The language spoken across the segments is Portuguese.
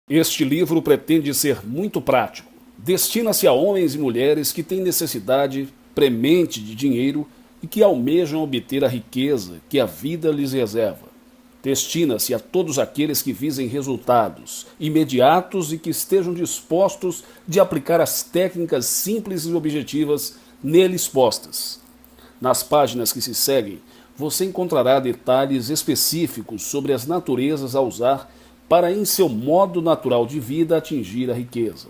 Este livro pretende ser muito prático. Destina-se a homens e mulheres que têm necessidade premente de dinheiro e que almejam obter a riqueza que a vida lhes reserva. Destina-se a todos aqueles que visem resultados imediatos e que estejam dispostos de aplicar as técnicas simples e objetivas nele expostas. Nas páginas que se seguem, você encontrará detalhes específicos sobre as naturezas a usar para, em seu modo natural de vida, atingir a riqueza.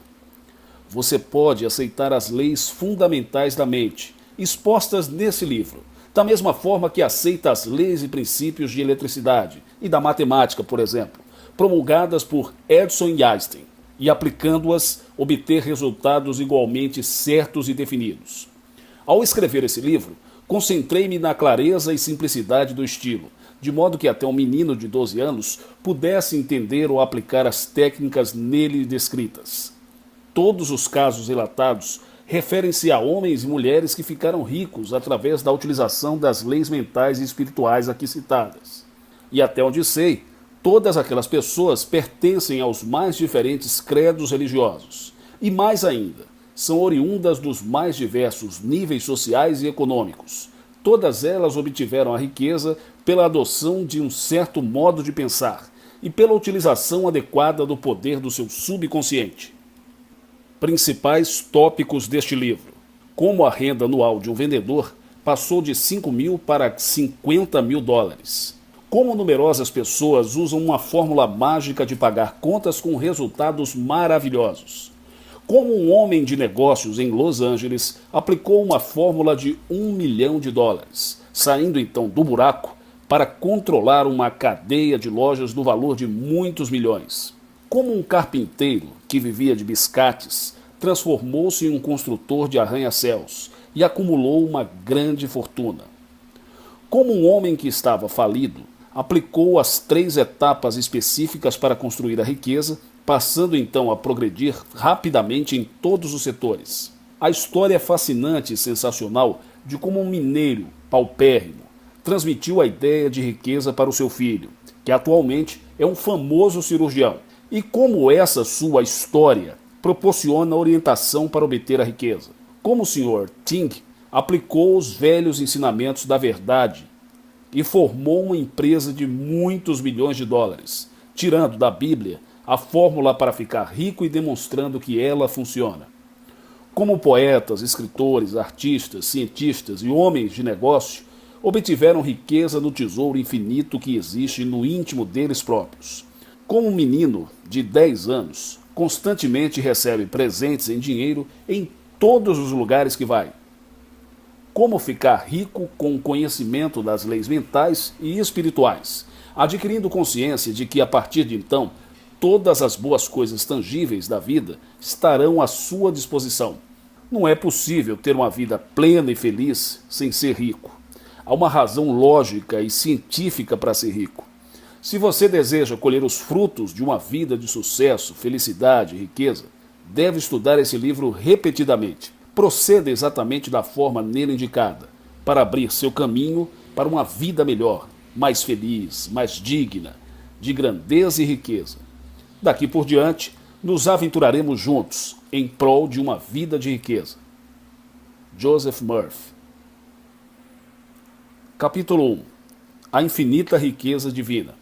Você pode aceitar as leis fundamentais da mente, expostas nesse livro, da mesma forma que aceita as leis e princípios de eletricidade e da matemática, por exemplo, promulgadas por Edison e Einstein, e aplicando-as, obter resultados igualmente certos e definidos. Ao escrever esse livro, concentrei-me na clareza e simplicidade do estilo, de modo que até um menino de 12 anos pudesse entender ou aplicar as técnicas nele descritas. Todos os casos relatados referem-se a homens e mulheres que ficaram ricos através da utilização das leis mentais e espirituais aqui citadas. E até onde sei, todas aquelas pessoas pertencem aos mais diferentes credos religiosos. E mais ainda, são oriundas dos mais diversos níveis sociais e econômicos. Todas elas obtiveram a riqueza pela adoção de um certo modo de pensar e pela utilização adequada do poder do seu subconsciente. Principais tópicos deste livro: como a renda anual de um vendedor passou de 5 mil para 50 mil dólares. Como numerosas pessoas usam uma fórmula mágica de pagar contas com resultados maravilhosos. Como um homem de negócios em Los Angeles aplicou uma fórmula de 1 milhão de dólares, saindo então do buraco para controlar uma cadeia de lojas no valor de muitos milhões. Como um carpinteiro que vivia de biscates transformou-se em um construtor de arranha-céus e acumulou uma grande fortuna. Como um homem que estava falido aplicou as 3 etapas específicas para construir a riqueza, passando então a progredir rapidamente em todos os setores. A história é fascinante e sensacional de como um mineiro paupérrimo transmitiu a ideia de riqueza para o seu filho, que atualmente é um famoso cirurgião, e como essa sua história proporciona orientação para obter a riqueza. Como o Sr. Ting aplicou os velhos ensinamentos da verdade e formou uma empresa de muitos milhões de dólares, tirando da Bíblia a fórmula para ficar rico e demonstrando que ela funciona. Como poetas, escritores, artistas, cientistas e homens de negócio obtiveram riqueza no tesouro infinito que existe no íntimo deles próprios. Como um menino de 10 anos constantemente recebe presentes em dinheiro em todos os lugares que vai. Como ficar rico com o conhecimento das leis mentais e espirituais, adquirindo consciência de que a partir de então todas as boas coisas tangíveis da vida estarão à sua disposição. Não é possível ter uma vida plena e feliz sem ser rico. Há uma razão lógica e científica para ser rico. Se você deseja colher os frutos de uma vida de sucesso, felicidade e riqueza, deve estudar esse livro repetidamente. Proceda exatamente da forma nele indicada, para abrir seu caminho para uma vida melhor, mais feliz, mais digna, de grandeza e riqueza. Daqui por diante, nos aventuraremos juntos em prol de uma vida de riqueza. Joseph Murphy. Capítulo 1. A infinita riqueza divina.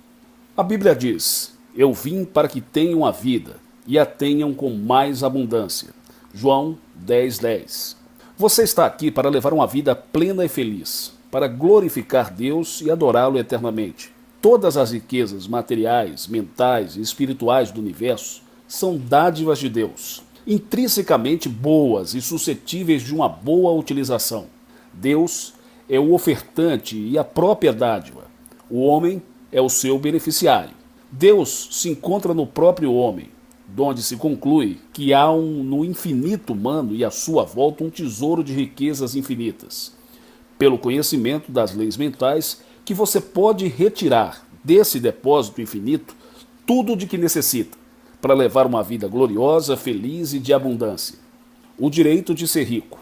A Bíblia diz: eu vim para que tenham a vida e a tenham com mais abundância. João 10:10. Você está aqui para levar uma vida plena e feliz, para glorificar Deus e adorá-lo eternamente. Todas as riquezas materiais, mentais e espirituais do universo são dádivas de Deus, intrinsecamente boas e suscetíveis de uma boa utilização. Deus é o ofertante e a própria dádiva. O homem é o seu beneficiário. Deus se encontra no próprio homem, donde se conclui que há no infinito humano e à sua volta um tesouro de riquezas infinitas. Pelo conhecimento das leis mentais, que você pode retirar desse depósito infinito tudo de que necessita, para levar uma vida gloriosa, feliz e de abundância. O direito de ser rico.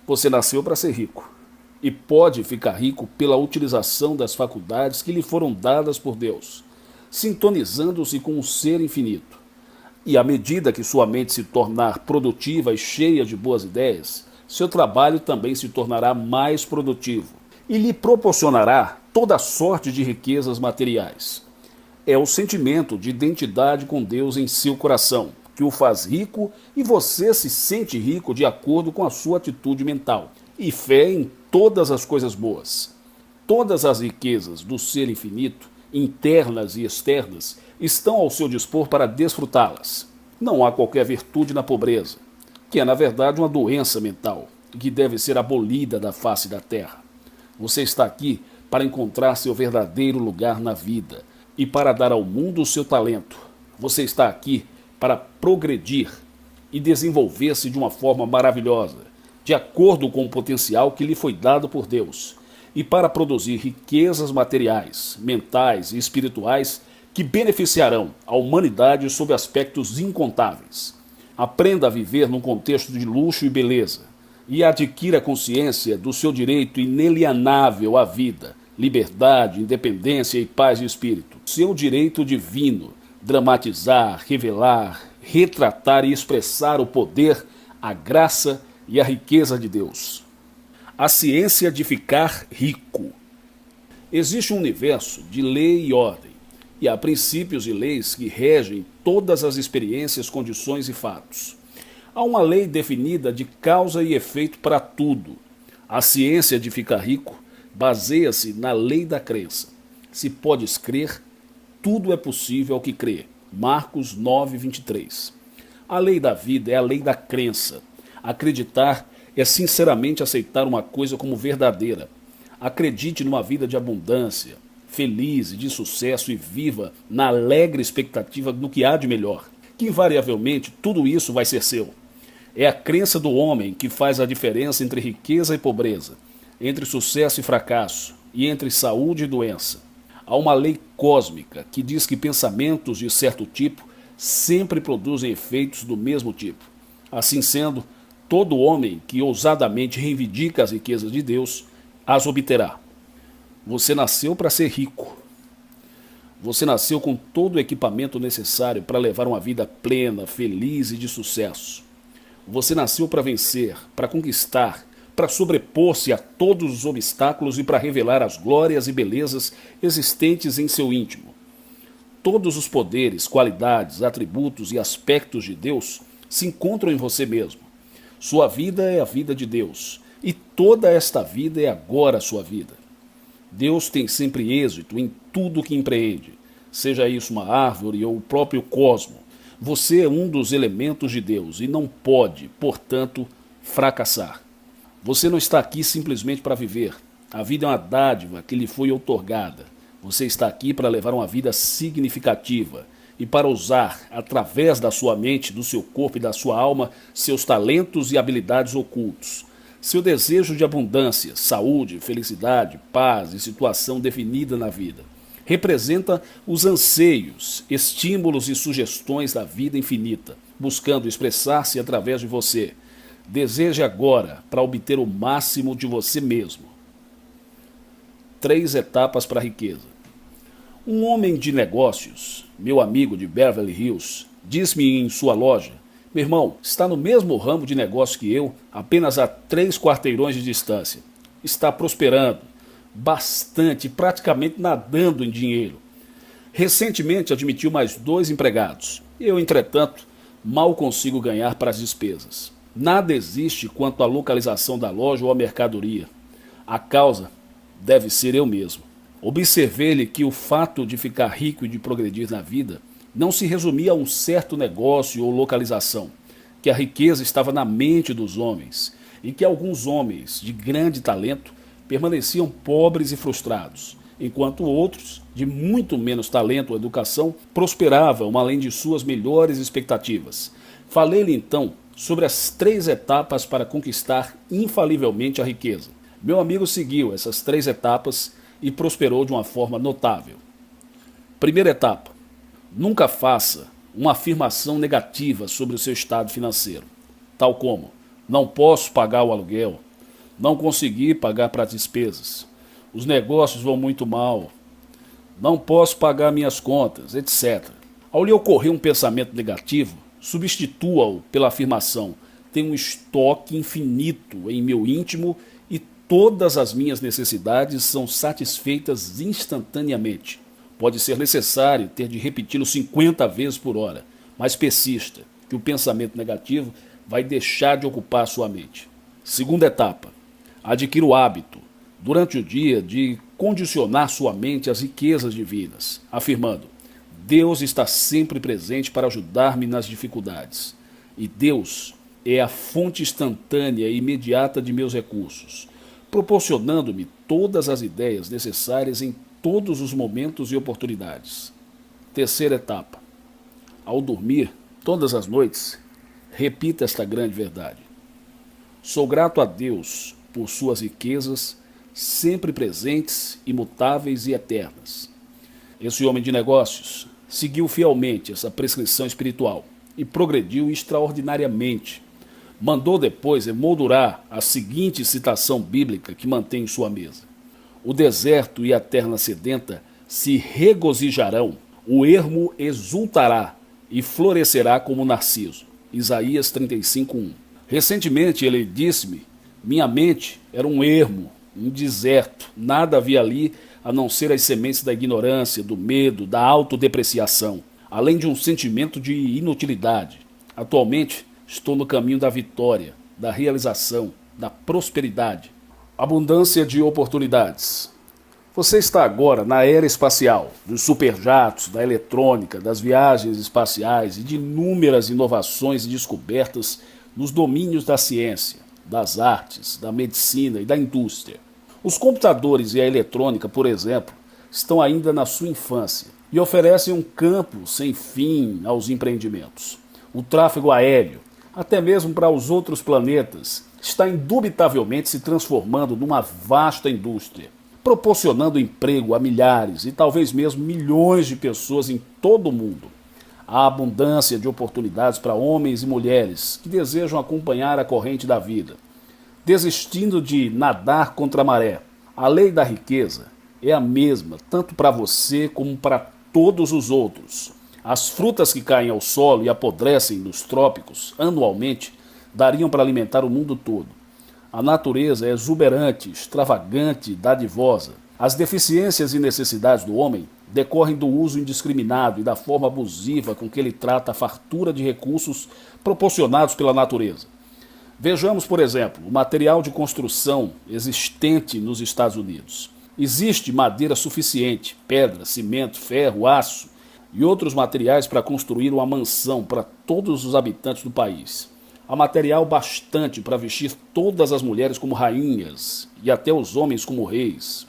Você nasceu para ser rico, e pode ficar rico pela utilização das faculdades que lhe foram dadas por Deus, sintonizando-se com o ser infinito. E à medida que sua mente se tornar produtiva e cheia de boas ideias, seu trabalho também se tornará mais produtivo e lhe proporcionará toda sorte de riquezas materiais. É o sentimento de identidade com Deus em seu coração que o faz rico, e você se sente rico de acordo com a sua atitude mental e fé em todas as coisas boas. Todas as riquezas do ser infinito, internas e externas, estão ao seu dispor para desfrutá-las. Não há qualquer virtude na pobreza, que é na verdade uma doença mental, que deve ser abolida da face da terra. Você está aqui para encontrar seu verdadeiro lugar na vida e para dar ao mundo o seu talento. Você está aqui para progredir e desenvolver-se de uma forma maravilhosa, de acordo com o potencial que lhe foi dado por Deus, e para produzir riquezas materiais, mentais e espirituais que beneficiarão a humanidade sob aspectos incontáveis. Aprenda a viver num contexto de luxo e beleza, e adquira consciência do seu direito inalienável à vida, liberdade, independência e paz de espírito. Seu direito divino, dramatizar, revelar, retratar e expressar o poder, a graça e a riqueza de Deus. A ciência de ficar rico. Existe um universo de lei e ordem, e há princípios e leis que regem todas as experiências, condições e fatos. Há uma lei definida de causa e efeito para tudo. A ciência de ficar rico baseia-se na lei da crença. Se podes crer, tudo é possível ao que crê. Marcos 9:23. A lei da vida é a lei da crença. Acreditar é sinceramente aceitar uma coisa como verdadeira. Acredite numa vida de abundância, feliz e de sucesso, e viva na alegre expectativa do que há de melhor, que invariavelmente tudo isso vai ser seu. É a crença do homem que faz a diferença entre riqueza e pobreza, entre sucesso e fracasso, e entre saúde e doença. Há uma lei cósmica que diz que pensamentos de certo tipo sempre produzem efeitos do mesmo tipo. Assim sendo, todo homem que ousadamente reivindica as riquezas de Deus as obterá. Você nasceu para ser rico. Você nasceu com todo o equipamento necessário para levar uma vida plena, feliz e de sucesso. Você nasceu para vencer, para conquistar, para sobrepor-se a todos os obstáculos e para revelar as glórias e belezas existentes em seu íntimo. Todos os poderes, qualidades, atributos e aspectos de Deus se encontram em você mesmo. Sua vida é a vida de Deus, e toda esta vida é agora a sua vida. Deus tem sempre êxito em tudo que empreende, seja isso uma árvore ou o próprio cosmo. Você é um dos elementos de Deus e não pode, portanto, fracassar. Você não está aqui simplesmente para viver. A vida é uma dádiva que lhe foi outorgada. Você está aqui para levar uma vida significativa e para usar, através da sua mente, do seu corpo e da sua alma, seus talentos e habilidades ocultos. Seu desejo de abundância, saúde, felicidade, paz e situação definida na vida. Representa os anseios, estímulos e sugestões da vida infinita, buscando expressar-se através de você. Deseje agora para obter o máximo de você mesmo. 3 etapas para a riqueza. Um homem de negócios, meu amigo de Beverly Hills, disse-me em sua loja: meu irmão, está no mesmo ramo de negócio que eu, apenas a 3 quarteirões de distância. Está prosperando bastante, praticamente nadando em dinheiro. Recentemente admitiu mais 2 empregados. Eu, entretanto, mal consigo ganhar para as despesas. Nada existe quanto à localização da loja ou à mercadoria. A causa deve ser eu mesmo. Observei-lhe que o fato de ficar rico e de progredir na vida não se resumia a um certo negócio ou localização, que a riqueza estava na mente dos homens e que alguns homens de grande talento permaneciam pobres e frustrados, enquanto outros, de muito menos talento ou educação, prosperavam além de suas melhores expectativas. Falei-lhe então sobre as 3 etapas para conquistar infalivelmente a riqueza. Meu amigo seguiu essas 3 etapas e prosperou de uma forma notável. Primeira etapa: nunca faça uma afirmação negativa sobre o seu estado financeiro, tal como: não posso pagar o aluguel, não consegui pagar para as despesas, os negócios vão muito mal, não posso pagar minhas contas, etc. Ao lhe ocorrer um pensamento negativo, substitua-o pela afirmação: tenho um estoque infinito em meu íntimo e todas as minhas necessidades são satisfeitas instantaneamente. Pode ser necessário ter de repeti-lo 50 vezes por hora, mas persista, que o pensamento negativo vai deixar de ocupar sua mente. Segunda etapa: adquira o hábito, durante o dia, de condicionar sua mente às riquezas divinas, afirmando: Deus está sempre presente para ajudar-me nas dificuldades. E Deus é a fonte instantânea e imediata de meus recursos, proporcionando-me todas as ideias necessárias em todos os momentos e oportunidades. Terceira etapa: ao dormir, todas as noites, repita esta grande verdade: sou grato a Deus por suas riquezas, sempre presentes, imutáveis e eternas. Esse homem de negócios seguiu fielmente essa prescrição espiritual e progrediu extraordinariamente. Mandou depois emoldurar a seguinte citação bíblica que mantém em sua mesa: o deserto e a terra sedenta se regozijarão, o ermo exultará e florescerá como narciso. Isaías 35:1. Recentemente ele disse-me: minha mente era um ermo, um deserto, nada havia ali a não ser as sementes da ignorância, do medo, da autodepreciação, além de um sentimento de inutilidade. Atualmente estou no caminho da vitória, da realização, da prosperidade. Abundância de oportunidades. Você está agora na era espacial, dos superjatos, da eletrônica, das viagens espaciais e de inúmeras inovações e descobertas nos domínios da ciência, das artes, da medicina e da indústria. Os computadores e a eletrônica, por exemplo, estão ainda na sua infância e oferecem um campo sem fim aos empreendimentos. O tráfego aéreo, até mesmo para os outros planetas, está indubitavelmente se transformando numa vasta indústria, proporcionando emprego a milhares e talvez mesmo milhões de pessoas em todo o mundo. Há abundância de oportunidades para homens e mulheres que desejam acompanhar a corrente da vida, desistindo de nadar contra a maré. A lei da riqueza é a mesma, tanto para você como para todos os outros. As frutas que caem ao solo e apodrecem nos trópicos anualmente dariam para alimentar o mundo todo. A natureza é exuberante, extravagante, dadivosa. As deficiências e necessidades do homem decorrem do uso indiscriminado e da forma abusiva com que ele trata a fartura de recursos proporcionados pela natureza. Vejamos, por exemplo, o material de construção existente nos Estados Unidos. Existe madeira suficiente, pedra, cimento, ferro, aço e outros materiais para construir uma mansão para todos os habitantes do país. Há material bastante para vestir todas as mulheres como rainhas e até os homens como reis.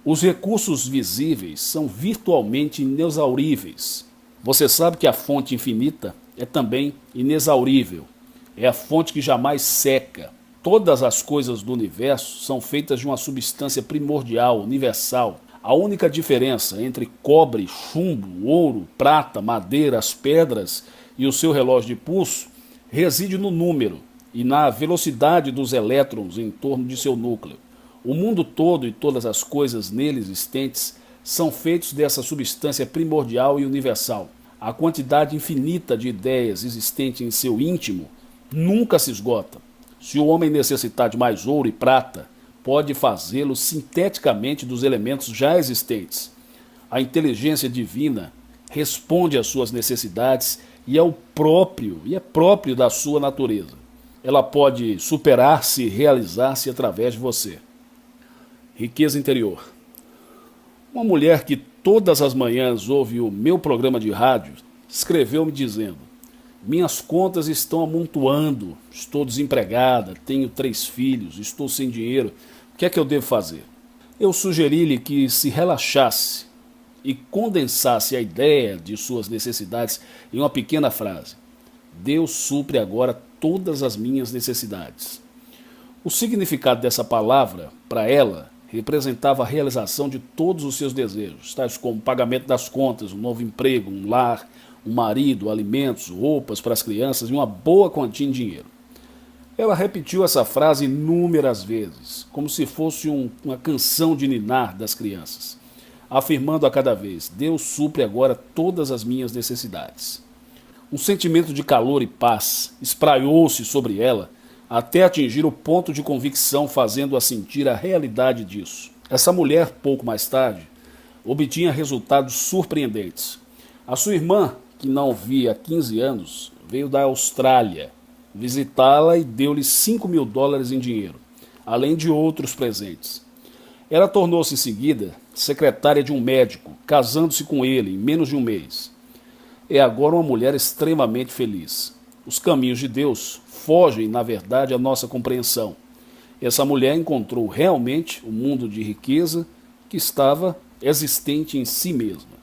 Os recursos visíveis são virtualmente inexauríveis. Você sabe que a fonte infinita é também inexaurível. É a fonte que jamais seca. Todas as coisas do universo são feitas de uma substância primordial, universal. A única diferença entre cobre, chumbo, ouro, prata, madeira, as pedras e o seu relógio de pulso reside no número e na velocidade dos elétrons em torno de seu núcleo. O mundo todo e todas as coisas nele existentes são feitos dessa substância primordial e universal. A quantidade infinita de ideias existente em seu íntimo nunca se esgota. Se o homem necessitar de mais ouro e prata, pode fazê-lo sinteticamente dos elementos já existentes. A inteligência divina responde às suas necessidades e é próprio da sua natureza. Ela pode superar-se e realizar-se através de você. Riqueza interior. Uma mulher que todas as manhãs ouve o meu programa de rádio escreveu-me dizendo: minhas contas estão amontoando, estou desempregada, tenho 3 filhos, estou sem dinheiro, o que é que eu devo fazer? Eu sugeri-lhe que se relaxasse e condensasse a ideia de suas necessidades em uma pequena frase: Deus supre agora todas as minhas necessidades. O significado dessa palavra, para ela, representava a realização de todos os seus desejos, tais como o pagamento das contas, um novo emprego, um lar, um marido, alimentos, roupas para as crianças e uma boa quantia em dinheiro. Ela repetiu essa frase inúmeras vezes, como se fosse uma canção de ninar das crianças. afirmando a cada vez: Deus supre agora todas as minhas necessidades. Um sentimento de calor e paz espraiou-se sobre ela até atingir o ponto de convicção, fazendo-a sentir a realidade disso. Essa mulher, pouco mais tarde, obtinha resultados surpreendentes. A sua irmã, que não via há 15 anos, veio da Austrália visitá-la e deu-lhe $5.000 em dinheiro, além de outros presentes. Ela tornou-se em seguida secretária de um médico, casando-se com ele em menos de um mês. É agora uma mulher extremamente feliz. Os caminhos de Deus fogem, na verdade, à nossa compreensão. Essa mulher encontrou realmente o mundo de riqueza que estava existente em si mesma.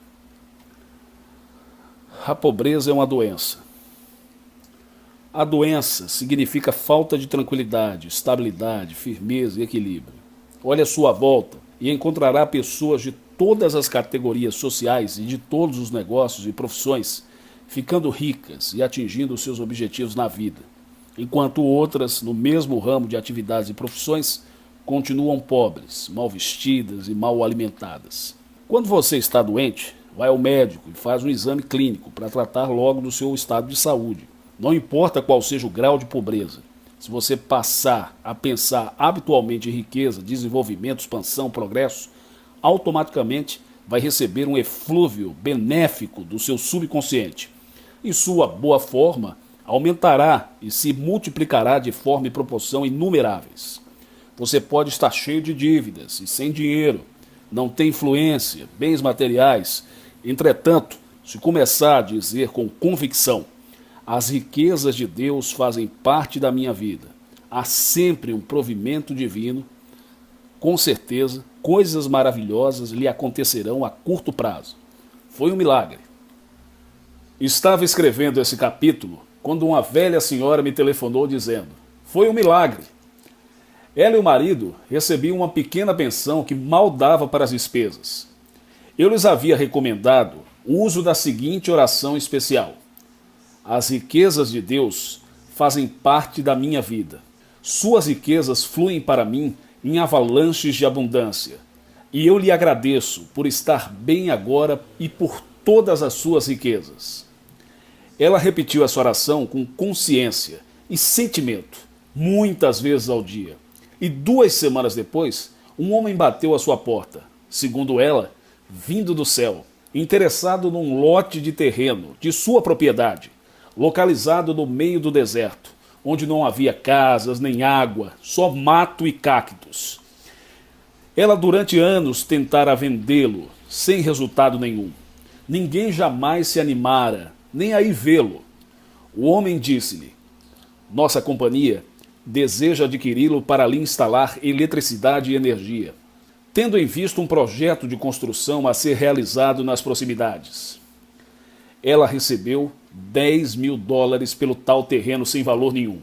A pobreza é uma doença. A doença significa falta de tranquilidade, estabilidade, firmeza e equilíbrio. Olhe à sua volta e encontrará pessoas de todas as categorias sociais e de todos os negócios e profissões ficando ricas e atingindo seus objetivos na vida, enquanto outras, no mesmo ramo de atividades e profissões, continuam pobres, mal vestidas e mal alimentadas. Quando você está doente, vai ao médico e faz um exame clínico para tratar logo do seu estado de saúde. Não importa qual seja o grau de pobreza. Se você passar a pensar habitualmente em riqueza, desenvolvimento, expansão, progresso, automaticamente vai receber um eflúvio benéfico do seu subconsciente. E sua boa forma aumentará e se multiplicará de forma e proporção inumeráveis. Você pode estar cheio de dívidas e sem dinheiro, não tem influência, bens materiais. Entretanto, se começar a dizer com convicção: as riquezas de Deus fazem parte da minha vida, há sempre um provimento divino, com certeza, coisas maravilhosas lhe acontecerão a curto prazo. Foi um milagre. Estava escrevendo esse capítulo quando uma velha senhora me telefonou dizendo: foi um milagre. Ela e o marido recebiam uma pequena pensão que mal dava para as despesas. Eu lhes havia recomendado o uso da seguinte oração especial: as riquezas de Deus fazem parte da minha vida. Suas riquezas fluem para mim em avalanches de abundância. E eu lhe agradeço por estar bem agora e por todas as suas riquezas. Ela repetiu essa oração com consciência e sentimento, muitas vezes ao dia. E 2 semanas depois, um homem bateu à sua porta, segundo ela, vindo do céu, interessado num lote de terreno de sua propriedade, localizado no meio do deserto, onde não havia casas nem água, só mato e cactos. Ela durante anos tentara vendê-lo, sem resultado nenhum. Ninguém jamais se animara, nem a ir vê-lo. O homem disse-lhe: nossa companhia deseja adquiri-lo para lhe instalar eletricidade e energia, tendo em vista um projeto de construção a ser realizado nas proximidades. Ela recebeu $10.000 pelo tal terreno sem valor nenhum.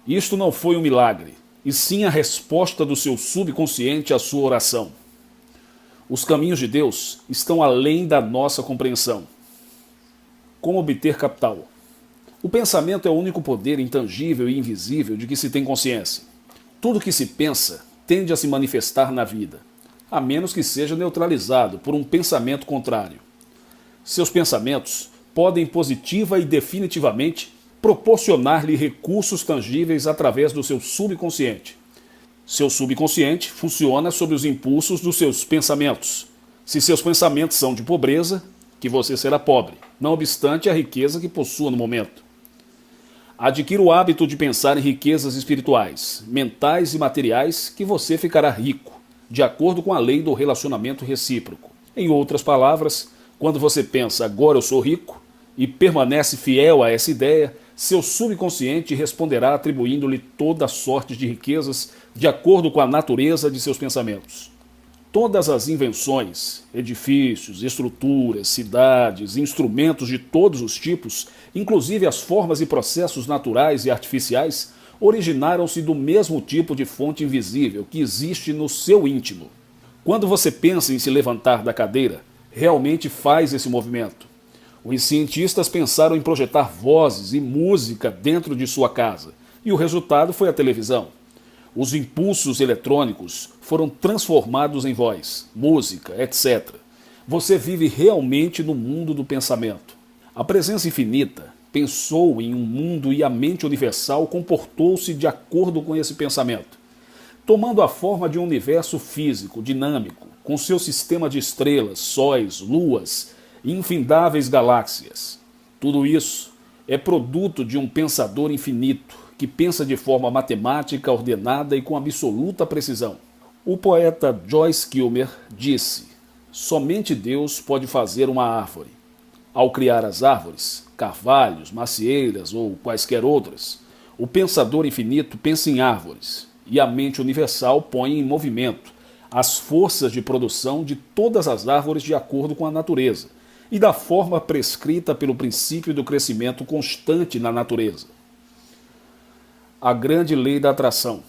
Isto não foi um milagre, e sim a resposta do seu subconsciente à sua oração. Os caminhos de Deus estão além da nossa compreensão. Como obter capital? O pensamento é o único poder intangível e invisível de que se tem consciência. Tudo que se pensa tende a se manifestar na vida, a menos que seja neutralizado por um pensamento contrário. Seus pensamentos podem positiva e definitivamente proporcionar-lhe recursos tangíveis através do seu subconsciente. Seu subconsciente funciona sob os impulsos dos seus pensamentos. Se seus pensamentos são de pobreza, que você será pobre, não obstante a riqueza que possua no momento. Adquira o hábito de pensar em riquezas espirituais, mentais e materiais, que você ficará rico, de acordo com a lei do relacionamento recíproco. Em outras palavras, quando você pensa agora eu sou rico e permanece fiel a essa ideia, seu subconsciente responderá atribuindo-lhe toda sorte de riquezas de acordo com a natureza de seus pensamentos. Todas as invenções, edifícios, estruturas, cidades, instrumentos de todos os tipos, inclusive as formas e processos naturais e artificiais, originaram-se do mesmo tipo de fonte invisível que existe no seu íntimo. Quando você pensa em se levantar da cadeira, realmente faz esse movimento. Os cientistas pensaram em projetar vozes e música dentro de sua casa, e o resultado foi a televisão. Os impulsos eletrônicos foram transformados em voz, música, etc. Você vive realmente no mundo do pensamento. A presença infinita pensou em um mundo e a mente universal comportou-se de acordo com esse pensamento, tomando a forma de um universo físico, dinâmico, com seu sistema de estrelas, sóis, luas e infindáveis galáxias. Tudo isso é produto de um pensador infinito, que pensa de forma matemática, ordenada e com absoluta precisão. O poeta Joyce Kilmer disse: somente Deus pode fazer uma árvore. Ao criar as árvores, carvalhos, macieiras ou quaisquer outras, o pensador infinito pensa em árvores, e a mente universal põe em movimento as forças de produção de todas as árvores de acordo com a natureza e da forma prescrita pelo princípio do crescimento constante na natureza. A grande lei da atração.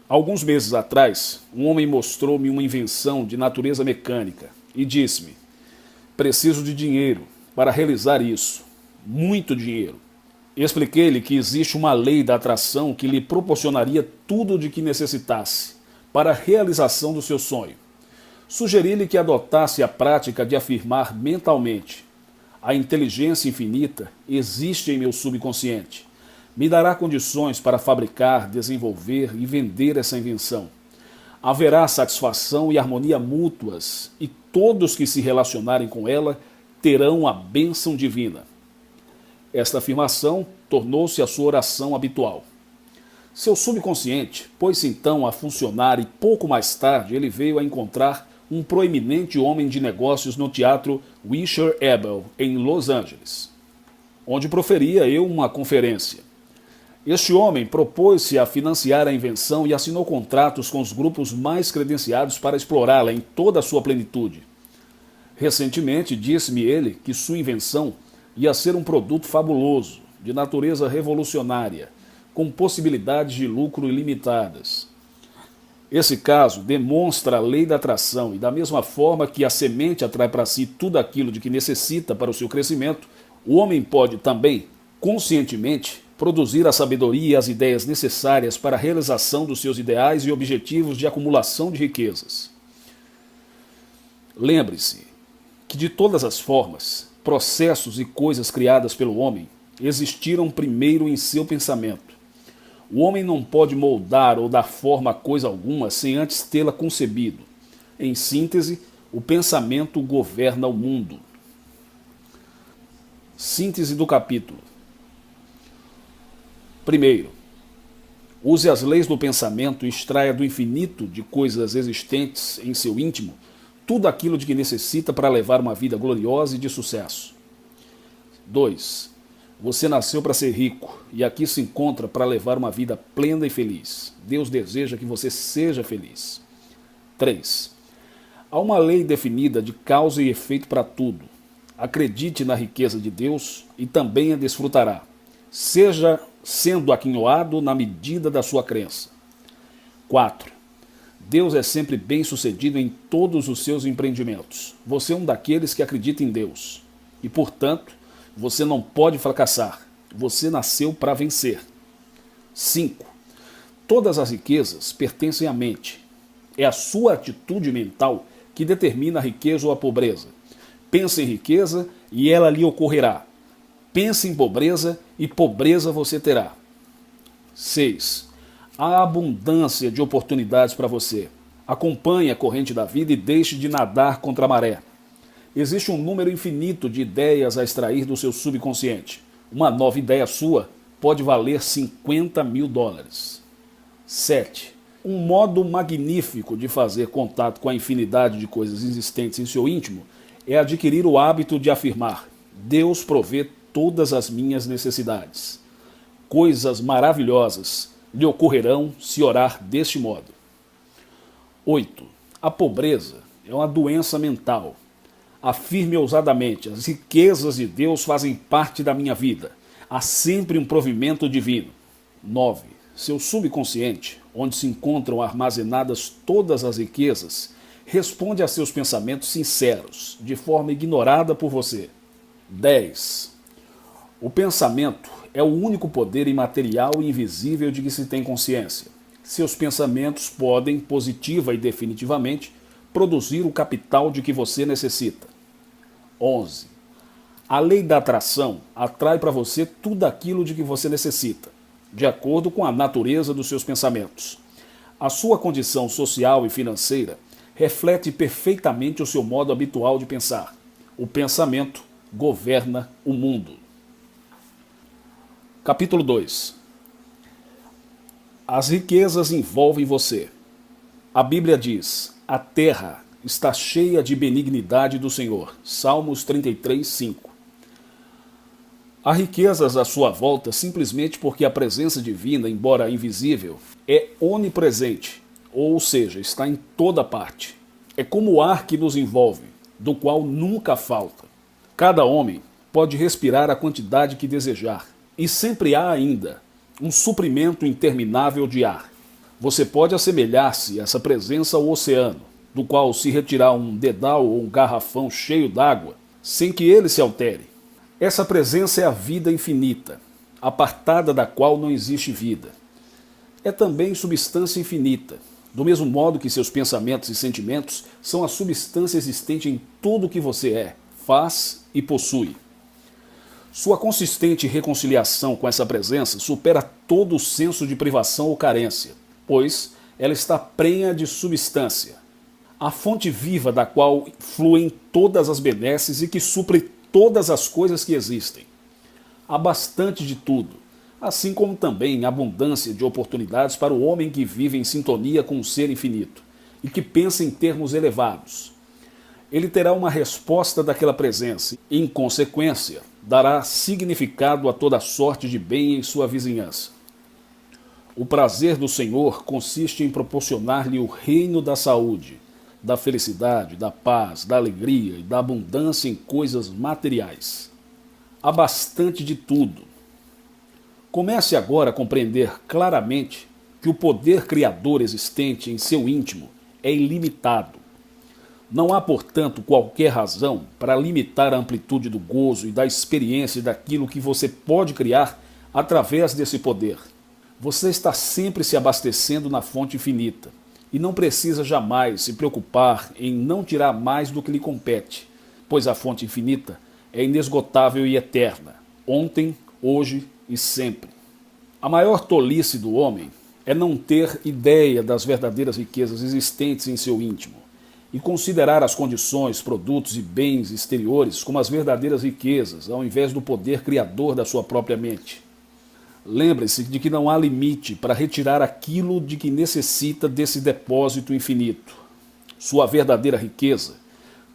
Alguns meses atrás, um homem mostrou-me uma invenção de natureza mecânica e disse-me: preciso de dinheiro para realizar isso, muito dinheiro. Expliquei-lhe que existe uma lei da atração que lhe proporcionaria tudo de que necessitasse para a realização do seu sonho. Sugeri-lhe que adotasse a prática de afirmar mentalmente: a inteligência infinita existe em meu subconsciente. Me dará condições para fabricar, desenvolver e vender essa invenção. Haverá satisfação e harmonia mútuas, e todos que se relacionarem com ela terão a bênção divina. Esta afirmação tornou-se a sua oração habitual. Seu subconsciente pôs-se então a funcionar e pouco mais tarde ele veio a encontrar um proeminente homem de negócios no teatro Wisher Abel, em Los Angeles, onde proferia eu uma conferência. Este homem propôs-se a financiar a invenção e assinou contratos com os grupos mais credenciados para explorá-la em toda a sua plenitude. Recentemente disse-me ele que sua invenção ia ser um produto fabuloso, de natureza revolucionária, com possibilidades de lucro ilimitadas. Esse caso demonstra a lei da atração e da mesma forma que a semente atrai para si tudo aquilo de que necessita para o seu crescimento, o homem pode também, conscientemente, produzir a sabedoria e as ideias necessárias para a realização dos seus ideais e objetivos de acumulação de riquezas. Lembre-se que de todas as formas, processos e coisas criadas pelo homem existiram primeiro em seu pensamento. O homem não pode moldar ou dar forma a coisa alguma sem antes tê-la concebido. Em síntese, o pensamento governa o mundo. Síntese do capítulo. Primeiro, use as leis do pensamento e extraia do infinito de coisas existentes em seu íntimo tudo aquilo de que necessita para levar uma vida gloriosa e de sucesso. 2. Você nasceu para ser rico e aqui se encontra para levar uma vida plena e feliz. Deus deseja que você seja feliz. 3. Há uma lei definida de causa e efeito para tudo. Acredite na riqueza de Deus e também a desfrutará. Seja sendo aquinhoado na medida da sua crença. 4. Deus é sempre bem-sucedido em todos os seus empreendimentos. Você é um daqueles que acredita em Deus. E, portanto, você não pode fracassar. Você nasceu para vencer. 5. Todas as riquezas pertencem à mente. É a sua atitude mental que determina a riqueza ou a pobreza. Pense em riqueza e ela lhe ocorrerá. Pense em pobreza e pobreza você terá. 6. Há abundância de oportunidades para você. Acompanhe a corrente da vida e deixe de nadar contra a maré. Existe um número infinito de ideias a extrair do seu subconsciente. Uma nova ideia sua pode valer $50 mil. 7. Um modo magnífico de fazer contato com a infinidade de coisas existentes em seu íntimo é adquirir o hábito de afirmar: Deus provê todas as minhas necessidades. Coisas maravilhosas lhe ocorrerão se orar deste modo. 8. A pobreza é uma doença mental. Afirme ousadamente: as riquezas de Deus fazem parte da minha vida. Há sempre um provimento divino. 9. Seu subconsciente, onde se encontram armazenadas todas as riquezas, responde a seus pensamentos sinceros, de forma ignorada por você. 10. O pensamento é o único poder imaterial e invisível de que se tem consciência. Seus pensamentos podem, positiva e definitivamente, produzir o capital de que você necessita. 11. A lei da atração atrai para você tudo aquilo de que você necessita, de acordo com a natureza dos seus pensamentos. A sua condição social e financeira reflete perfeitamente o seu modo habitual de pensar. O pensamento governa o mundo. Capítulo 2. As riquezas envolvem você. A Bíblia diz: a terra está cheia de benignidade do Senhor. Salmos 33, 5. Há riquezas à sua volta simplesmente porque a presença divina, embora invisível, é onipresente, ou seja, está em toda parte. É como o ar que nos envolve, do qual nunca falta. Cada homem pode respirar a quantidade que desejar, e sempre há ainda um suprimento interminável de ar. Você pode assemelhar-se a essa presença ao oceano, do qual se retirar um dedal ou um garrafão cheio d'água, sem que ele se altere. Essa presença é a vida infinita, apartada da qual não existe vida. É também substância infinita, do mesmo modo que seus pensamentos e sentimentos são a substância existente em tudo o que você é, faz e possui. Sua consistente reconciliação com essa presença supera todo o senso de privação ou carência, pois ela está prenha de substância, a fonte viva da qual fluem todas as benesses e que supre todas as coisas que existem. Há bastante de tudo, assim como também abundância de oportunidades para o homem que vive em sintonia com o ser infinito e que pensa em termos elevados. Ele terá uma resposta daquela presença e, em consequência, dará significado a toda sorte de bem em sua vizinhança. O prazer do Senhor consiste em proporcionar-lhe o reino da saúde, da felicidade, da paz, da alegria e da abundância em coisas materiais. Há bastante de tudo. Comece agora a compreender claramente que o poder criador existente em seu íntimo é ilimitado. Não há, portanto, qualquer razão para limitar a amplitude do gozo e da experiência daquilo que você pode criar através desse poder. Você está sempre se abastecendo na fonte infinita e não precisa jamais se preocupar em não tirar mais do que lhe compete, pois a fonte infinita é inesgotável e eterna, ontem, hoje e sempre. A maior tolice do homem é não ter ideia das verdadeiras riquezas existentes em seu íntimo e considerar as condições, produtos e bens exteriores como as verdadeiras riquezas, ao invés do poder criador da sua própria mente. Lembre-se de que não há limite para retirar aquilo de que necessita desse depósito infinito. Sua verdadeira riqueza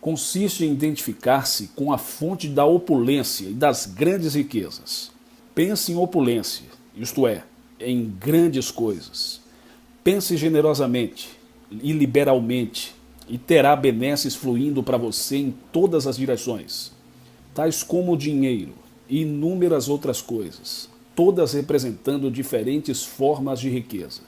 consiste em identificar-se com a fonte da opulência e das grandes riquezas. Pense em opulência, isto é, em grandes coisas. Pense generosamente e liberalmente e terá benesses fluindo para você em todas as direções, tais como o dinheiro e inúmeras outras coisas, todas representando diferentes formas de riqueza.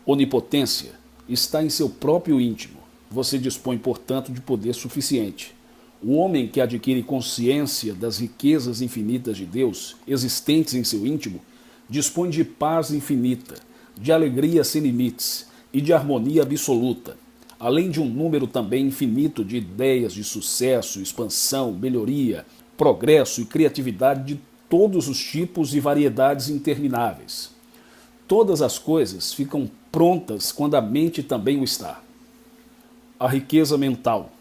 Onipotência está em seu próprio íntimo. Você dispõe, portanto, de poder suficiente. O homem que adquire consciência das riquezas infinitas de Deus existentes em seu íntimo dispõe de paz infinita, de alegria sem limites e de harmonia absoluta, além de um número também infinito de ideias de sucesso, expansão, melhoria, progresso e criatividade de todos os tipos e variedades intermináveis. Todas as coisas ficam prontas quando a mente também o está. A riqueza mental.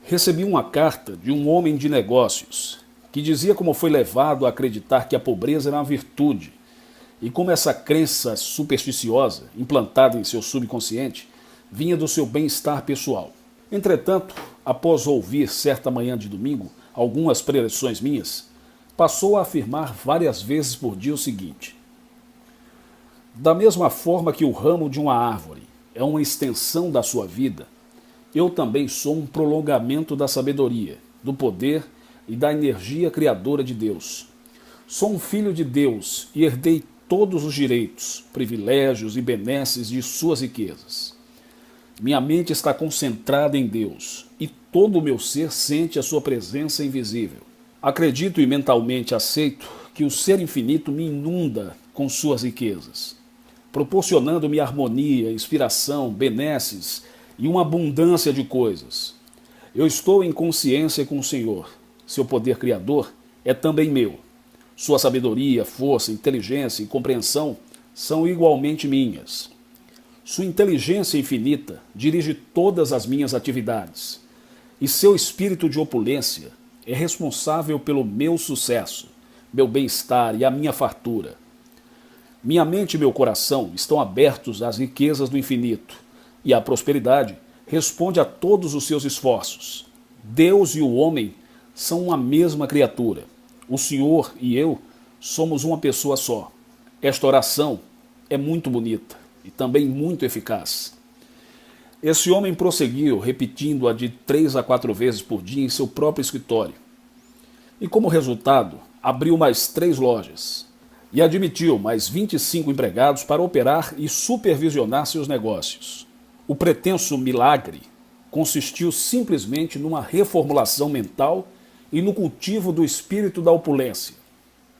Recebi uma carta de um homem de negócios que dizia como foi levado a acreditar que a pobreza era uma virtude e como essa crença supersticiosa, implantada em seu subconsciente, vinha do seu bem-estar pessoal. Entretanto, após ouvir certa manhã de domingo algumas preleções minhas, passou a afirmar várias vezes por dia o seguinte: da mesma forma que o ramo de uma árvore é uma extensão da sua vida, eu também sou um prolongamento da sabedoria, do poder e da energia criadora de Deus. Sou um filho de Deus e herdei todos os direitos, privilégios e benesses de suas riquezas. Minha mente está concentrada em Deus e todo o meu ser sente a sua presença invisível. Acredito e mentalmente aceito que o ser infinito me inunda com suas riquezas, proporcionando-me harmonia, inspiração, benesses e uma abundância de coisas. Eu estou em consciência com o Senhor. Seu poder criador é também meu. Sua sabedoria, força, inteligência e compreensão são igualmente minhas. Sua inteligência infinita dirige todas as minhas atividades. E seu espírito de opulência é responsável pelo meu sucesso, meu bem-estar e a minha fartura. Minha mente e meu coração estão abertos às riquezas do infinito, e a prosperidade responde a todos os seus esforços. Deus e o homem são uma mesma criatura. O Senhor e eu somos uma pessoa só. Esta oração é muito bonita e também muito eficaz. Esse homem prosseguiu, repetindo-a de 3 a 4 vezes por dia em seu próprio escritório. E como resultado, abriu mais 3 lojas e admitiu mais 25 empregados para operar e supervisionar seus negócios. O pretenso milagre consistiu simplesmente numa reformulação mental e no cultivo do espírito da opulência.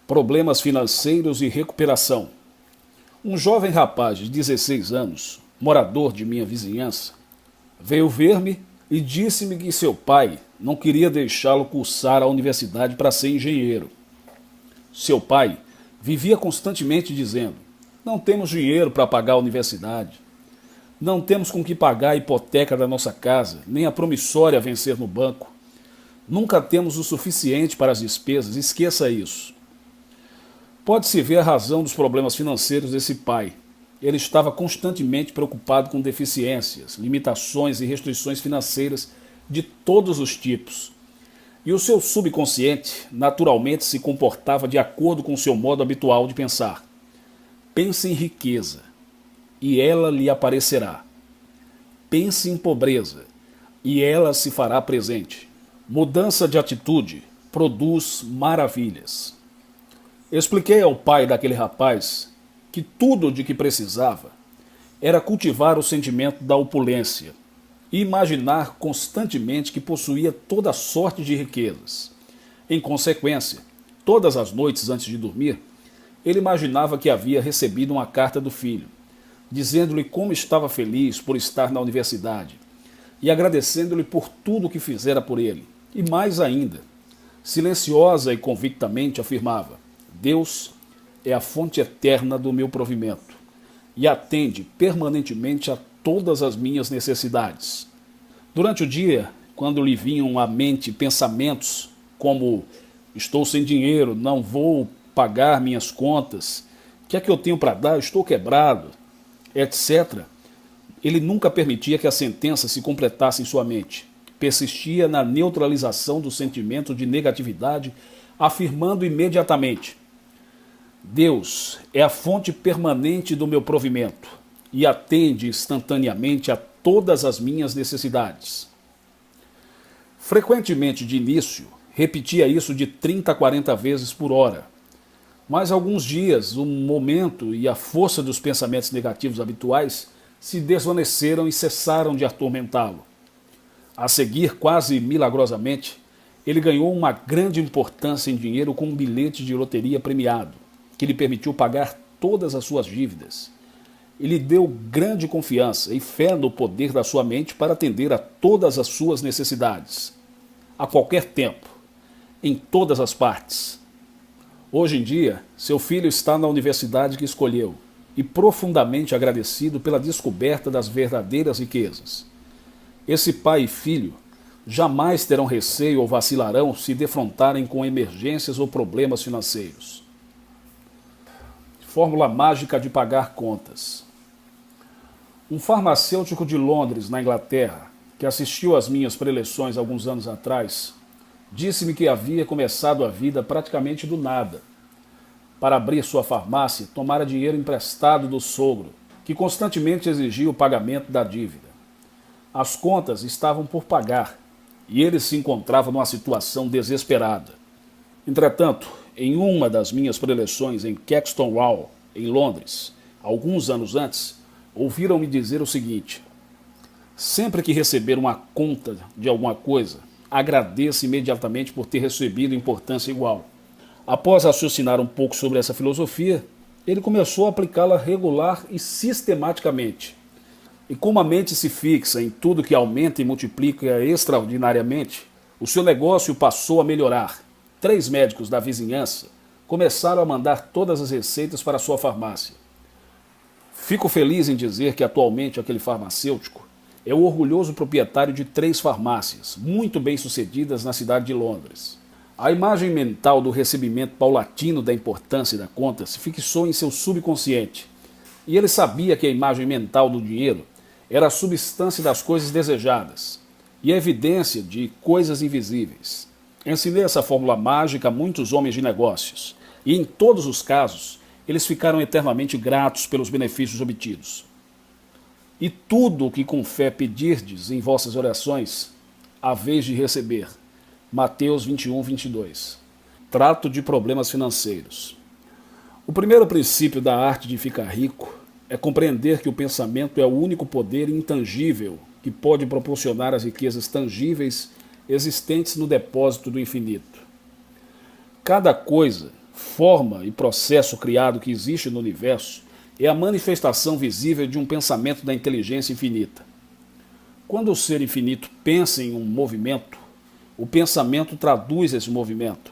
Problemas financeiros e recuperação. Um jovem rapaz de 16 anos, morador de minha vizinhança, veio ver-me e disse-me que seu pai não queria deixá-lo cursar a universidade para ser engenheiro. Seu pai vivia constantemente dizendo: não temos dinheiro para pagar a universidade, não temos com que pagar a hipoteca da nossa casa, nem a promissória a vencer no banco. Nunca temos o suficiente para as despesas, esqueça isso. Pode-se ver a razão dos problemas financeiros desse pai. Ele estava constantemente preocupado com deficiências, limitações e restrições financeiras de todos os tipos. E o seu subconsciente naturalmente se comportava de acordo com o seu modo habitual de pensar. Pense em riqueza, e ela lhe aparecerá. Pense em pobreza, e ela se fará presente. Mudança de atitude produz maravilhas. Expliquei ao pai daquele rapaz que tudo de que precisava era cultivar o sentimento da opulência e imaginar constantemente que possuía toda sorte de riquezas. Em consequência, todas as noites antes de dormir, ele imaginava que havia recebido uma carta do filho, dizendo-lhe como estava feliz por estar na universidade e agradecendo-lhe por tudo o que fizera por ele. E mais ainda, silenciosa e convictamente afirmava: Deus é a fonte eterna do meu provimento e atende permanentemente a todas as minhas necessidades. Durante o dia, quando lhe vinham à mente pensamentos como: estou sem dinheiro, não vou pagar minhas contas, o que é que eu tenho para dar, estou quebrado, etc., ele nunca permitia que a sentença se completasse em sua mente. Persistia na neutralização do sentimento de negatividade, afirmando imediatamente: Deus é a fonte permanente do meu provimento e atende instantaneamente a todas as minhas necessidades. Frequentemente de início, repetia isso de 30 a 40 vezes por hora. Mas alguns dias, o momento e a força dos pensamentos negativos habituais se desvaneceram e cessaram de atormentá-lo. A seguir, quase milagrosamente, ele ganhou uma grande importância em dinheiro com um bilhete de loteria premiado, que lhe permitiu pagar todas as suas dívidas. Ele deu grande confiança e fé no poder da sua mente para atender a todas as suas necessidades, a qualquer tempo, em todas as partes. Hoje em dia, seu filho está na universidade que escolheu e profundamente agradecido pela descoberta das verdadeiras riquezas. Esse pai e filho jamais terão receio ou vacilarão se defrontarem com emergências ou problemas financeiros. Fórmula mágica de pagar contas. Um farmacêutico de Londres, na Inglaterra, que assistiu às minhas preleções alguns anos atrás, disse-me que havia começado a vida praticamente do nada. Para abrir sua farmácia, tomara dinheiro emprestado do sogro, que constantemente exigia o pagamento da dívida. As contas estavam por pagar, e ele se encontrava numa situação desesperada. Entretanto, em uma das minhas preleções em Caxton Hall, em Londres, alguns anos antes, ouviram-me dizer o seguinte: sempre que receber uma conta de alguma coisa, agradeça imediatamente por ter recebido importância igual. Após raciocinar um pouco sobre essa filosofia, ele começou a aplicá-la regular e sistematicamente. E como a mente se fixa em tudo que aumenta e multiplica extraordinariamente, o seu negócio passou a melhorar. 3 médicos da vizinhança começaram a mandar todas as receitas para a sua farmácia. Fico feliz em dizer que atualmente aquele farmacêutico é o orgulhoso proprietário de 3 farmácias, muito bem-sucedidas na cidade de Londres. A imagem mental do recebimento paulatino da importância da conta se fixou em seu subconsciente, e ele sabia que a imagem mental do dinheiro era a substância das coisas desejadas e a evidência de coisas invisíveis. Ensinei essa fórmula mágica a muitos homens de negócios, e em todos os casos, eles ficaram eternamente gratos pelos benefícios obtidos. E tudo o que com fé pedirdes em vossas orações, haveis de receber. Mateus 21, 22. Trato de problemas financeiros. O primeiro princípio da arte de ficar rico é compreender que o pensamento é o único poder intangível que pode proporcionar as riquezas tangíveis existentes no depósito do infinito. Cada coisa, forma e processo criado que existe no universo é a manifestação visível de um pensamento da inteligência infinita. Quando o ser infinito pensa em um movimento, o pensamento traduz esse movimento.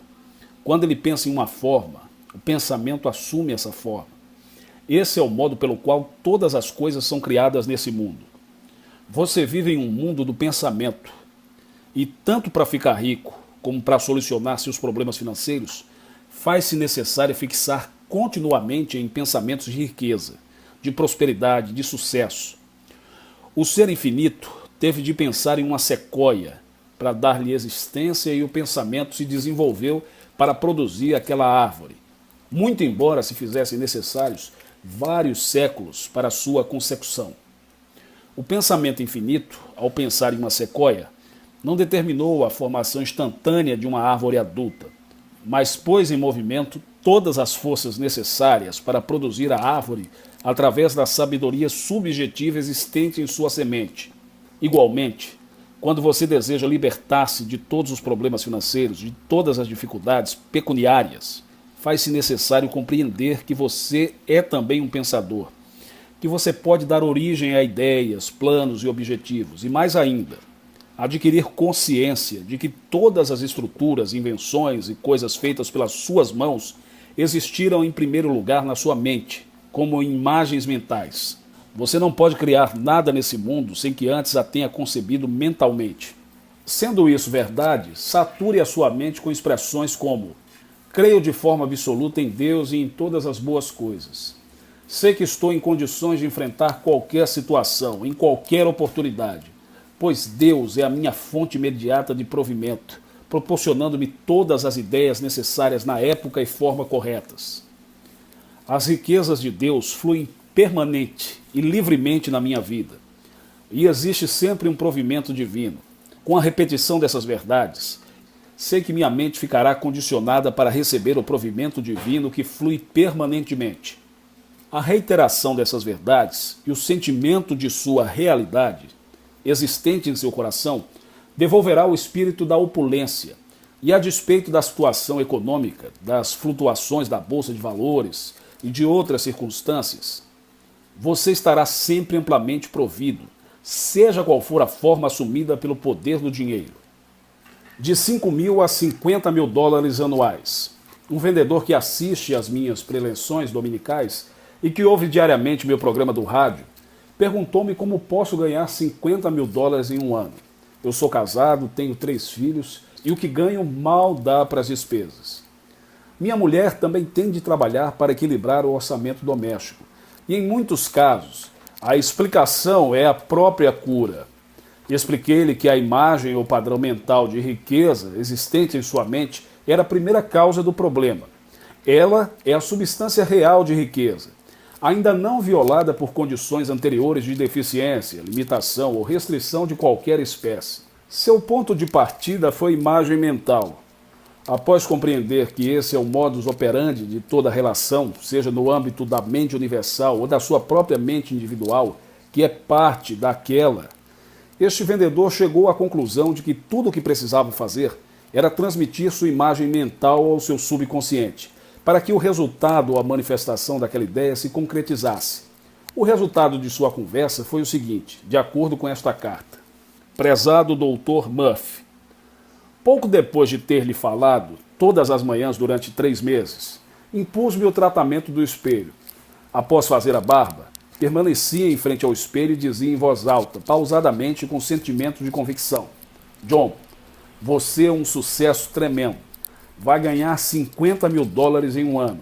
Quando ele pensa em uma forma, o pensamento assume essa forma. Esse é o modo pelo qual todas as coisas são criadas nesse mundo. Você vive em um mundo do pensamento. E tanto para ficar rico, como para solucionar seus problemas financeiros, faz-se necessário fixar continuamente em pensamentos de riqueza, de prosperidade, de sucesso. O ser infinito teve de pensar em uma sequoia para dar-lhe existência e o pensamento se desenvolveu para produzir aquela árvore, muito embora se fizessem necessários vários séculos para sua consecução. O pensamento infinito, ao pensar em uma sequoia, não determinou a formação instantânea de uma árvore adulta, mas pôs em movimento todas as forças necessárias para produzir a árvore através da sabedoria subjetiva existente em sua semente. Igualmente, quando você deseja libertar-se de todos os problemas financeiros, de todas as dificuldades pecuniárias, faz-se necessário compreender que você é também um pensador, que você pode dar origem a ideias, planos e objetivos, e mais ainda, adquirir consciência de que todas as estruturas, invenções e coisas feitas pelas suas mãos existiram em primeiro lugar na sua mente, como imagens mentais. Você não pode criar nada nesse mundo sem que antes a tenha concebido mentalmente. Sendo isso verdade, sature a sua mente com expressões como: creio de forma absoluta em Deus e em todas as boas coisas. Sei que estou em condições de enfrentar qualquer situação, em qualquer oportunidade, pois Deus é a minha fonte imediata de provimento, proporcionando-me todas as ideias necessárias na época e forma corretas. As riquezas de Deus fluem permanente e livremente na minha vida, e existe sempre um provimento divino. Com a repetição dessas verdades, sei que minha mente ficará condicionada para receber o provimento divino que flui permanentemente. A reiteração dessas verdades e o sentimento de sua realidade, existente em seu coração, devolverá o espírito da opulência, e a despeito da situação econômica, das flutuações da bolsa de valores e de outras circunstâncias, você estará sempre amplamente provido, seja qual for a forma assumida pelo poder do dinheiro. De 5 mil a 50 mil dólares anuais. Um vendedor que assiste às minhas preleções dominicais e que ouve diariamente meu programa do rádio, perguntou-me como posso ganhar 50 mil dólares em um ano. Eu sou casado, tenho 3 filhos e o que ganho mal dá para as despesas. Minha mulher também tem de trabalhar para equilibrar o orçamento doméstico. E em muitos casos, a explicação é a própria cura. Expliquei-lhe que a imagem ou padrão mental de riqueza existente em sua mente era a primeira causa do problema. Ela é a substância real de riqueza, ainda não violada por condições anteriores de deficiência, limitação ou restrição de qualquer espécie. Seu ponto de partida foi imagem mental. Após compreender que esse é o modus operandi de toda relação, seja no âmbito da mente universal ou da sua própria mente individual, que é parte daquela, este vendedor chegou à conclusão de que tudo o que precisava fazer era transmitir sua imagem mental ao seu subconsciente, para que o resultado ou a manifestação daquela ideia se concretizasse. O resultado de sua conversa foi o seguinte, de acordo com esta carta. Prezado Dr. Murphy, pouco depois de ter lhe falado, todas as manhãs durante 3 meses, impus-me o tratamento do espelho. Após fazer a barba, permanecia em frente ao espelho e dizia em voz alta, pausadamente e com sentimento de convicção. John, você é um sucesso tremendo. Vai ganhar $50 mil em um ano.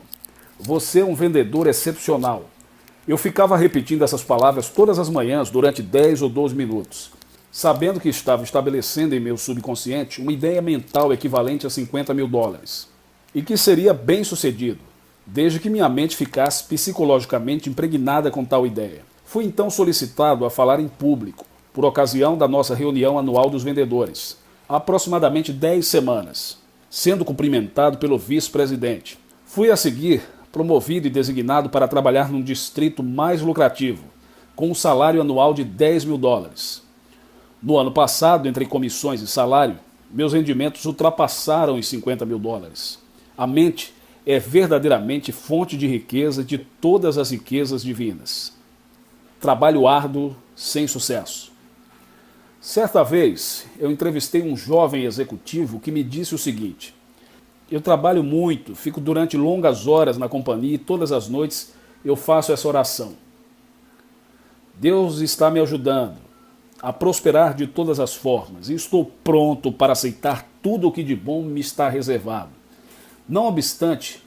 Você é um vendedor excepcional. Eu ficava repetindo essas palavras todas as manhãs durante 10 ou 12 minutos, sabendo que estava estabelecendo em meu subconsciente uma ideia mental equivalente a $50 mil, e que seria bem sucedido, desde que minha mente ficasse psicologicamente impregnada com tal ideia. Fui então solicitado a falar em público, por ocasião da nossa reunião anual dos vendedores, há aproximadamente 10 semanas, sendo cumprimentado pelo vice-presidente. Fui a seguir promovido e designado para trabalhar num distrito mais lucrativo, com um salário anual de $10 mil. No ano passado, entre comissões e salário, meus rendimentos ultrapassaram os $50 mil. A mente é verdadeiramente fonte de riqueza de todas as riquezas divinas. Trabalho árduo sem sucesso. Certa vez, eu entrevistei um jovem executivo que me disse o seguinte: eu trabalho muito, fico durante longas horas na companhia e todas as noites eu faço essa oração. Deus está me ajudando a prosperar de todas as formas e estou pronto para aceitar tudo o que de bom me está reservado. Não obstante,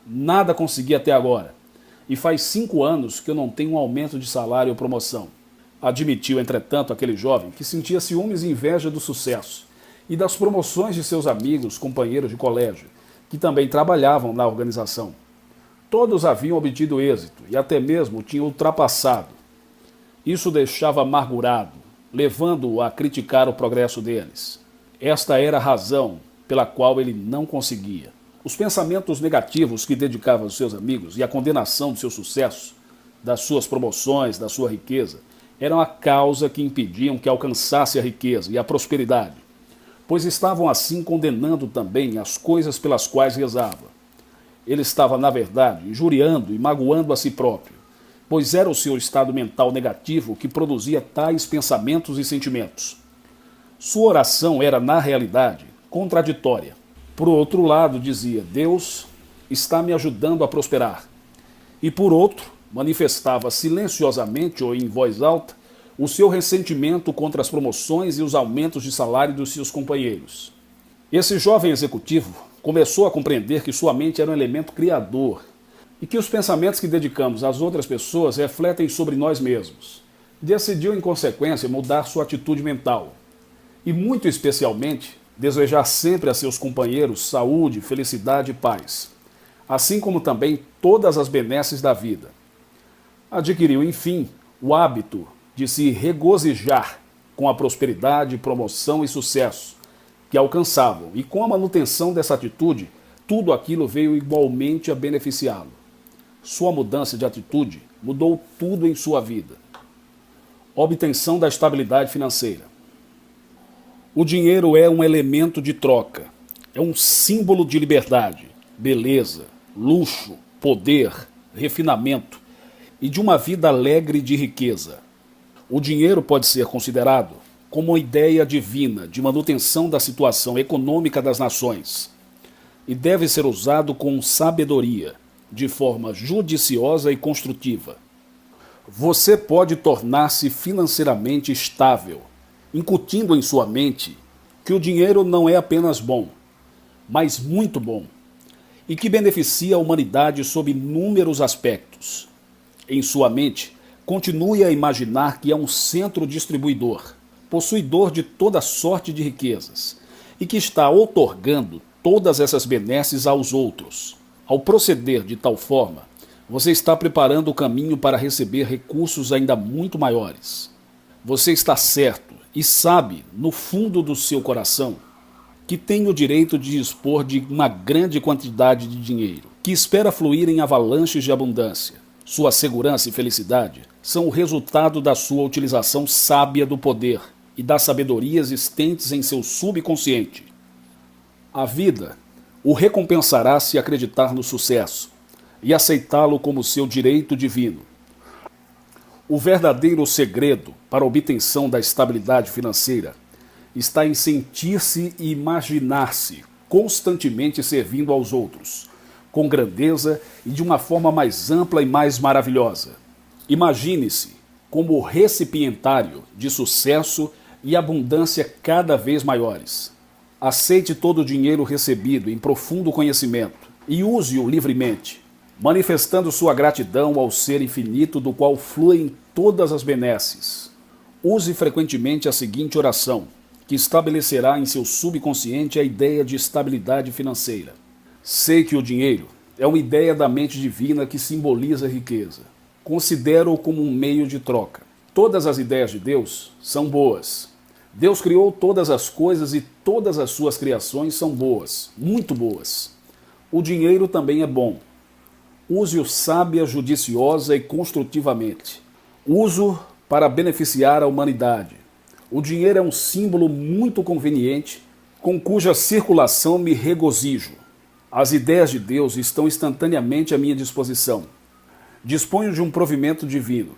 nada consegui até agora e faz 5 anos que eu não tenho um aumento de salário ou promoção. Admitiu, entretanto, aquele jovem que sentia ciúmes e inveja do sucesso e das promoções de seus amigos, companheiros de colégio, que também trabalhavam na organização. Todos haviam obtido êxito e até mesmo o tinham ultrapassado. Isso o deixava amargurado, levando-o a criticar o progresso deles. Esta era a razão pela qual ele não conseguia. Os pensamentos negativos que dedicava aos seus amigos e a condenação do seu sucesso, das suas promoções, da sua riqueza, eram a causa que impediam que alcançasse a riqueza e a prosperidade, pois estavam assim condenando também as coisas pelas quais rezava. Ele estava, na verdade, injuriando e magoando a si próprio, pois era o seu estado mental negativo que produzia tais pensamentos e sentimentos. Sua oração era, na realidade, contraditória. Por outro lado, dizia, Deus está me ajudando a prosperar. E por outro, manifestava silenciosamente ou em voz alta o seu ressentimento contra as promoções e os aumentos de salário dos seus companheiros. Esse jovem executivo começou a compreender que sua mente era um elemento criador e que os pensamentos que dedicamos às outras pessoas refletem sobre nós mesmos. Decidiu, em consequência, mudar sua atitude mental e, muito especialmente, desejar sempre a seus companheiros saúde, felicidade e paz, assim como também todas as benesses da vida. Adquiriu, enfim, o hábito de se regozijar com a prosperidade, promoção e sucesso que alcançavam, e com a manutenção dessa atitude, tudo aquilo veio igualmente a beneficiá-lo. Sua mudança de atitude mudou tudo em sua vida. Obtenção da estabilidade financeira. O dinheiro é um elemento de troca, é um símbolo de liberdade, beleza, luxo, poder, refinamento e de uma vida alegre de riqueza. O dinheiro pode ser considerado como uma ideia divina de manutenção da situação econômica das nações e deve ser usado com sabedoria, de forma judiciosa e construtiva. Você pode tornar-se financeiramente estável, incutindo em sua mente que o dinheiro não é apenas bom, mas muito bom, e que beneficia a humanidade sob inúmeros aspectos. Em sua mente, continue a imaginar que é um centro distribuidor, possuidor de toda sorte de riquezas, e que está outorgando todas essas benesses aos outros. Ao proceder de tal forma, você está preparando o caminho para receber recursos ainda muito maiores. Você está certo e sabe, no fundo do seu coração, que tem o direito de dispor de uma grande quantidade de dinheiro, que espera fluir em avalanches de abundância. Sua segurança e felicidade são o resultado da sua utilização sábia do poder e da sabedoria existentes em seu subconsciente. A vida o recompensará se acreditar no sucesso e aceitá-lo como seu direito divino. O verdadeiro segredo para a obtenção da estabilidade financeira está em sentir-se e imaginar-se constantemente servindo aos outros, com grandeza e de uma forma mais ampla e mais maravilhosa. Imagine-se como recipientário de sucesso e abundância cada vez maiores. Aceite todo o dinheiro recebido em profundo conhecimento e use-o livremente, manifestando sua gratidão ao ser infinito do qual fluem todas as benesses. Use frequentemente a seguinte oração, que estabelecerá em seu subconsciente a ideia de estabilidade financeira. Sei que o dinheiro é uma ideia da mente divina que simboliza a riqueza. Considero-o como um meio de troca. Todas as ideias de Deus são boas. Deus criou todas as coisas e todas as suas criações são boas, muito boas. O dinheiro também é bom. Use-o sábia, judiciosa e construtivamente. Use-o para beneficiar a humanidade. O dinheiro é um símbolo muito conveniente, com cuja circulação me regozijo. As ideias de Deus estão instantaneamente à minha disposição. Disponho de um provimento divino.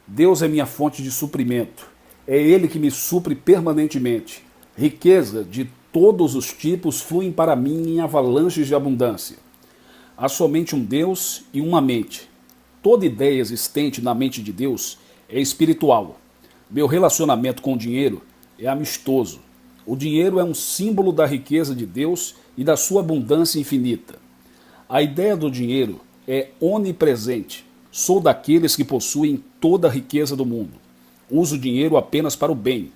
Deus é minha fonte de suprimento. É Ele que me supre permanentemente. Riqueza de todos os tipos fluem para mim em avalanches de abundância. Há somente um Deus e uma mente. Toda ideia existente na mente de Deus é espiritual. Meu relacionamento com o dinheiro é amistoso. O dinheiro é um símbolo da riqueza de Deus e da sua abundância infinita. A ideia do dinheiro é onipresente. Sou daqueles que possuem toda a riqueza do mundo. Uso o dinheiro apenas para o bem.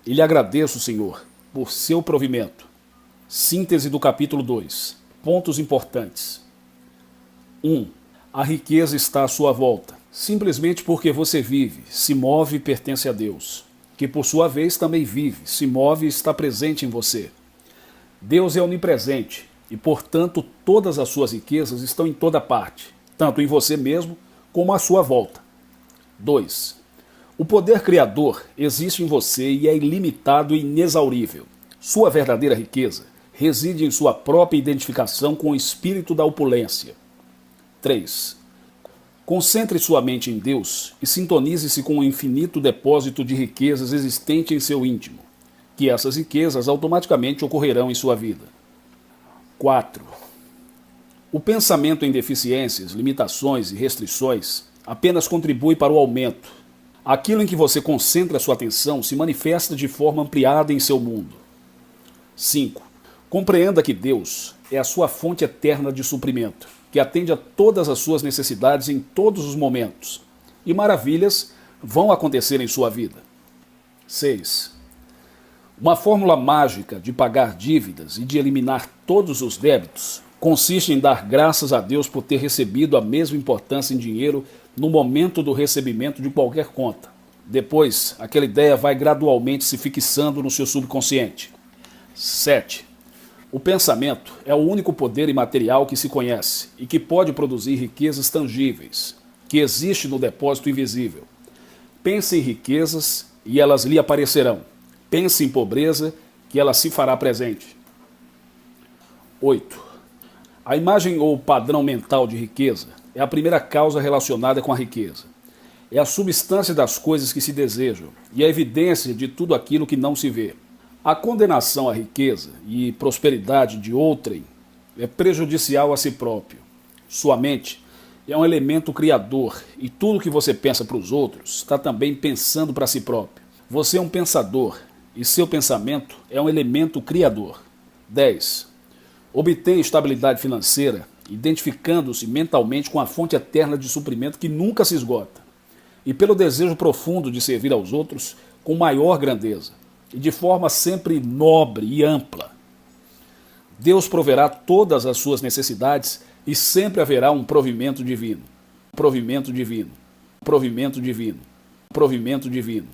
E lhe agradeço, Senhor, por seu provimento. Síntese do capítulo 2. Pontos importantes. 1. A riqueza está à sua volta, simplesmente porque você vive, se move e pertence a Deus, que por sua vez também vive, se move e está presente em você. Deus é onipresente e, portanto, todas as suas riquezas estão em toda parte, tanto em você mesmo como à sua volta. 2. O poder criador existe em você e é ilimitado e inexaurível. Sua verdadeira riqueza reside em sua própria identificação com o espírito da opulência. 3. Concentre sua mente em Deus e sintonize-se com o infinito depósito de riquezas existente em seu íntimo, que essas riquezas automaticamente ocorrerão em sua vida. 4. O pensamento em deficiências, limitações e restrições apenas contribui para o aumento. Aquilo em que você concentra sua atenção se manifesta de forma ampliada em seu mundo. 5. Compreenda que Deus é a sua fonte eterna de suprimento, que atende a todas as suas necessidades em todos os momentos, e maravilhas vão acontecer em sua vida. 6. Uma fórmula mágica de pagar dívidas e de eliminar todos os débitos consiste em dar graças a Deus por ter recebido a mesma importância em dinheiro no momento do recebimento de qualquer conta. Depois, aquela ideia vai gradualmente se fixando no seu subconsciente. 7. O pensamento é o único poder imaterial que se conhece e que pode produzir riquezas tangíveis, que existe no depósito invisível. Pense em riquezas e elas lhe aparecerão. Pense em pobreza, que ela se fará presente. 8. A imagem ou padrão mental de riqueza é a primeira causa relacionada com a riqueza. É a substância das coisas que se desejam e a evidência de tudo aquilo que não se vê. A condenação à riqueza e prosperidade de outrem é prejudicial a si próprio. Sua mente é um elemento criador e tudo que você pensa para os outros está também pensando para si próprio. Você é um pensador e seu pensamento é um elemento criador. 10. Obtenha estabilidade financeira identificando-se mentalmente com a fonte eterna de suprimento que nunca se esgota e pelo desejo profundo de servir aos outros com maior grandeza e de forma sempre nobre e ampla. Deus proverá todas as suas necessidades e sempre haverá um provimento divino. Provimento divino. Provimento divino. Provimento divino.